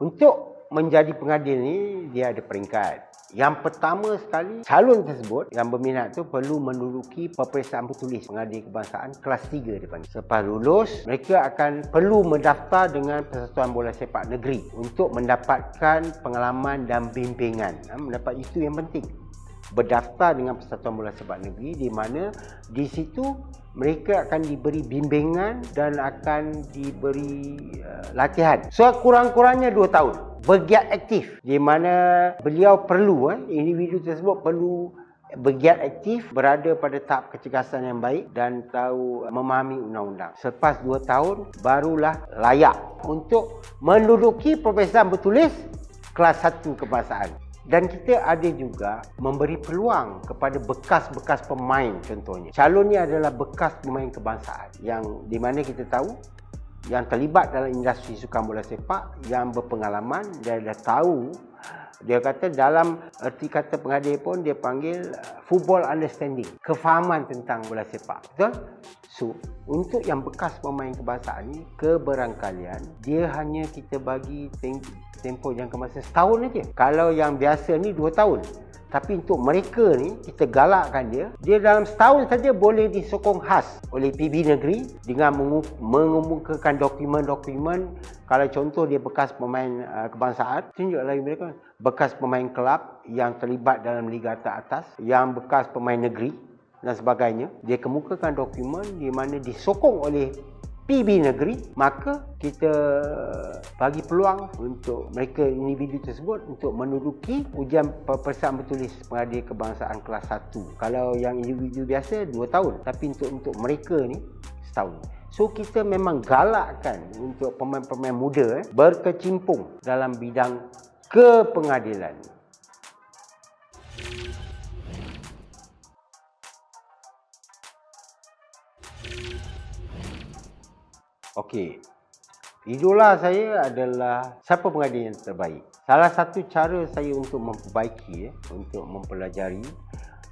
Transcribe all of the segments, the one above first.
Untuk menjadi pengadil ni dia ada peringkat. Yang pertama sekali, calon tersebut yang berminat tu perlu menduduki peperiksaan bertulis pengadil kebangsaan kelas 3 dipanggil. Selepas lulus, mereka akan perlu mendaftar dengan Persatuan Bola Sepak Negeri untuk mendapatkan pengalaman dan bimbingan. Mendapat itu yang penting. Berdaftar dengan Persatuan Bola Sepak Negeri, di mana di situ mereka akan diberi bimbingan dan akan diberi latihan. So kurang-kurangnya 2 tahun bergiat aktif, di mana beliau perlu individu tersebut perlu bergiat aktif, berada pada tahap kecergasan yang baik dan tahu memahami undang-undang. Selepas 2 tahun barulah layak untuk menduduki peperiksaan bertulis kelas 1 kebangsaan. Dan kita ada juga memberi peluang kepada bekas-bekas pemain contohnya. Calonnya adalah bekas pemain kebangsaan yang di mana kita tahu yang terlibat dalam industri sukan bola sepak, yang berpengalaman, dia dah tahu. Dia kata dalam erti kata pengadil pun dia panggil football understanding, kefahaman tentang bola sepak. Betul? So, untuk yang bekas pemain kebangsaan ni, kebarangkalian dia hanya kita bagi tempoh jangka masa setahun aja. Kalau yang biasa ni 2 tahun. Tapi untuk mereka ni, kita galakkan dia dalam setahun saja boleh disokong khas oleh PB Negeri dengan mengemukakan dokumen-dokumen. Kalau contoh dia bekas pemain kebangsaan, tunjuk lagi mereka bekas pemain kelab yang terlibat dalam liga atas, yang bekas pemain negeri dan sebagainya. Dia kemukakan dokumen di mana disokong oleh PB Negeri, maka kita bagi peluang untuk mereka individu tersebut untuk menduduki ujian peperiksaan bertulis pengadil kebangsaan kelas 1. Kalau yang individu biasa 2 tahun, tapi untuk mereka ni setahun. So kita memang galakkan untuk pemain-pemain muda berkecimpung dalam bidang kepengadilan. Okey, idola saya adalah siapa pengadil yang terbaik. Salah satu cara saya untuk memperbaiki, untuk mempelajari,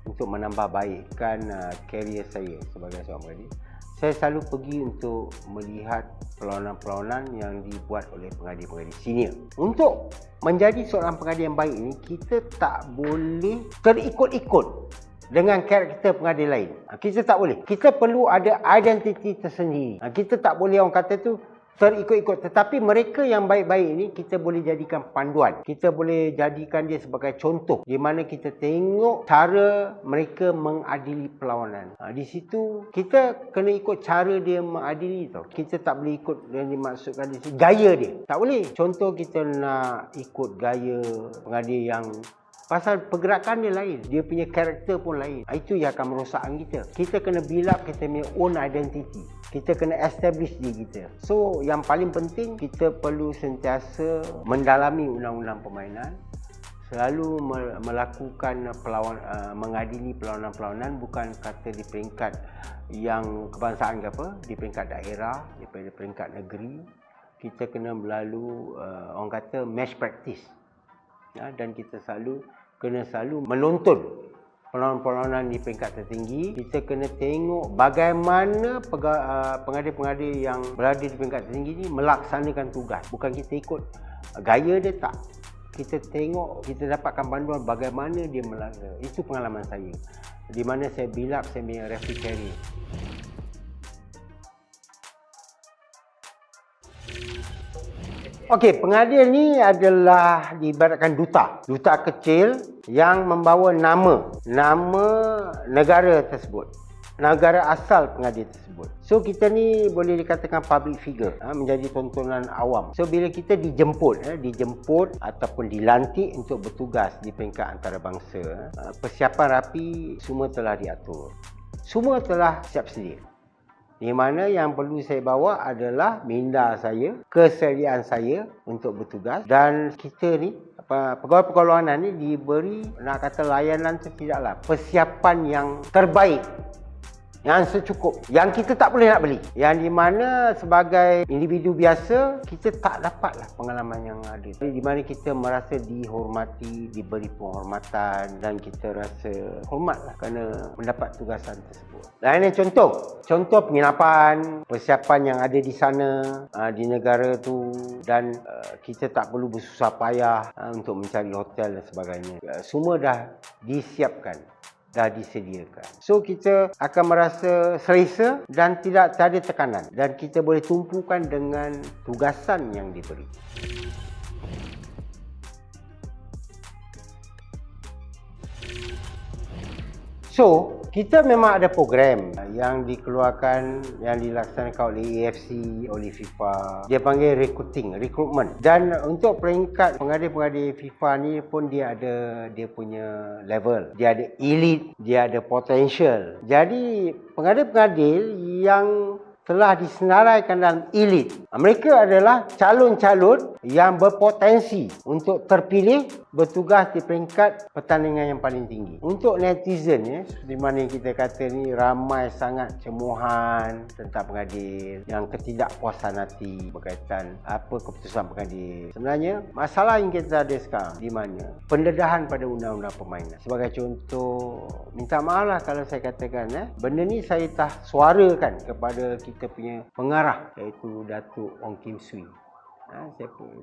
untuk menambah baikkan karier saya sebagai seorang pengadil, saya selalu pergi untuk melihat perlawanan-perlawanan yang dibuat oleh pengadil-pengadil senior. Untuk menjadi seorang pengadil yang baik ini, kita tak boleh terikut-ikut dengan karakter pengadil lain. Kita tak boleh. Kita perlu ada identiti tersendiri. Kita tak boleh orang kata tu terikut-ikut. Tetapi mereka yang baik-baik ini kita boleh jadikan panduan. Kita boleh jadikan dia sebagai contoh di mana kita tengok cara mereka mengadili perlawanan. Di situ kita kena ikut cara dia mengadili tau. Kita tak boleh ikut yang dimaksudkan di sini gaya dia. Tak boleh. Contoh kita nak ikut gaya pengadil yang pasal pergerakan dia lain, dia punya karakter pun lain. Itu yang akan merosakkan kita. Kita kena build up kita punya own identity. Kita kena establish diri kita. So, yang paling penting, kita perlu sentiasa mendalami undang-undang permainan. Selalu melakukan mengadili perlawanan-perlawanan bukan kata di peringkat yang kebangsaan ke apa, di peringkat daerah, di peringkat negeri. Kita kena melalui orang kata match practice. Dan kita kena selalu menonton perlawanan-perlawanan di peringkat tertinggi. Kita kena tengok bagaimana pengadil-pengadil yang berada di peringkat tertinggi ni melaksanakan tugas. Bukan kita ikut gaya dia, tak. Kita tengok, kita dapatkan panduan bagaimana dia melaksanakan. Itu pengalaman saya. Di mana saya build up saya punya referee career. Okey, pengadil ni adalah diibaratkan duta kecil yang membawa nama negara tersebut, negara asal pengadil tersebut. So kita ni boleh dikatakan public figure, menjadi tontonan awam. So bila kita dijemput ataupun dilantik untuk bertugas di peringkat antarabangsa, persiapan rapi semua telah diatur, semua telah siap sedia. Di mana yang perlu saya bawa adalah minda saya, kesediaan saya untuk bertugas, dan kita ni pegawai-pegawai ni diberi nak kata layanan tu tidaklah persiapan yang terbaik yang secukup, yang kita tak boleh nak beli, yang di mana sebagai individu biasa kita tak dapatlah pengalaman yang ada, di mana kita merasa dihormati, diberi penghormatan dan kita rasa hormatlah kerana mendapat tugasan tersebut. Dan ini contoh penginapan, persiapan yang ada di sana, di negara tu, dan kita tak perlu bersusah payah untuk mencari hotel dan sebagainya. Semua dah disiapkan, dah disediakan. So kita akan merasa selesa dan tidak ada tekanan, dan kita boleh tumpukan dengan tugasan yang diberi. So, kita memang ada program yang dikeluarkan, yang dilaksanakan oleh AFC, oleh FIFA. Dia panggil recruitment. Dan untuk peringkat pengadil-pengadil FIFA ni pun dia ada dia punya level. Dia ada elite, dia ada potential. Jadi, pengadil-pengadil yang telah disenaraikan dalam elite, mereka adalah calon-calon yang berpotensi untuk terpilih bertugas di peringkat pertandingan yang paling tinggi. Untuk netizen, seperti mana kita kata ni, ramai sangat cemuhan tentang pengadil, yang ketidakpuasan hati berkaitan apa keputusan pengadil. Sebenarnya masalah yang kita ada sekarang di mana pendedahan pada undang-undang permainan. Sebagai contoh, minta maaf lah kalau saya katakan benda ni saya tak suarakan kepada kita punya pengarah, iaitu Datuk Ong Kim Swee.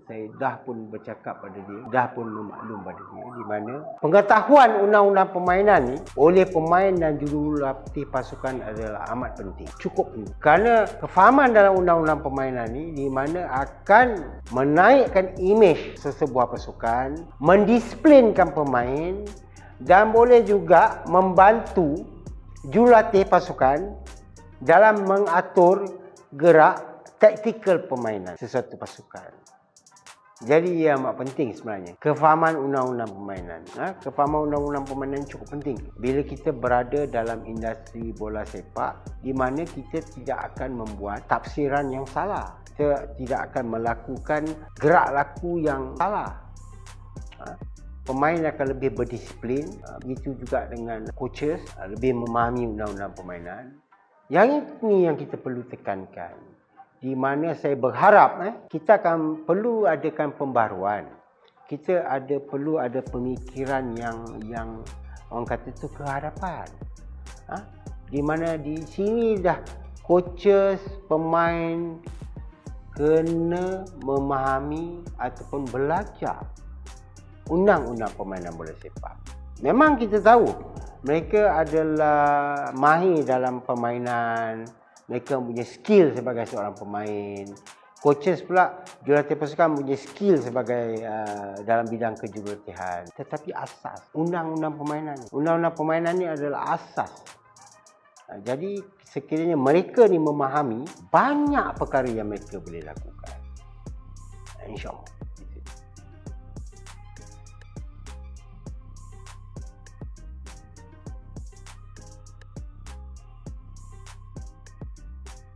Saya dah pun bercakap pada dia, dah pun memaklum pada dia, di mana pengetahuan undang-undang permainan ni oleh pemain dan jurulatih pasukan adalah amat penting, cukup penting. Kerana kefahaman dalam undang-undang permainan ni di mana akan menaikkan imej sesebuah pasukan, mendisiplinkan pemain, dan boleh juga membantu jurulatih pasukan dalam mengatur gerak taktikal permainan sesuatu pasukan. Jadi ia amat penting sebenarnya. Kefahaman undang-undang permainan. Kefahaman undang-undang permainan cukup penting bila kita berada dalam industri bola sepak, di mana kita tidak akan membuat tafsiran yang salah. Kita tidak akan melakukan gerak laku yang salah. Pemain akan lebih berdisiplin. Begitu juga dengan coaches, lebih memahami undang-undang permainan. Yang ini yang kita perlu tekankan. Di mana saya berharap kita akan perlu adakan pembaruan. Kita perlu ada pemikiran yang orang kata itu kehadapan. Di mana di sini dah coaches, pemain kena memahami ataupun belajar undang-undang permainan bola sepak. Memang kita tahu mereka adalah mahir dalam permainan, mereka punya skill sebagai seorang pemain. Coaches pula, jurulatih pasukan punya skill sebagai dalam bidang kejurulatihan. Tetapi asas undang-undang permainan ni adalah asas. Jadi sekiranya mereka ni memahami, banyak perkara yang mereka boleh lakukan, InsyaAllah.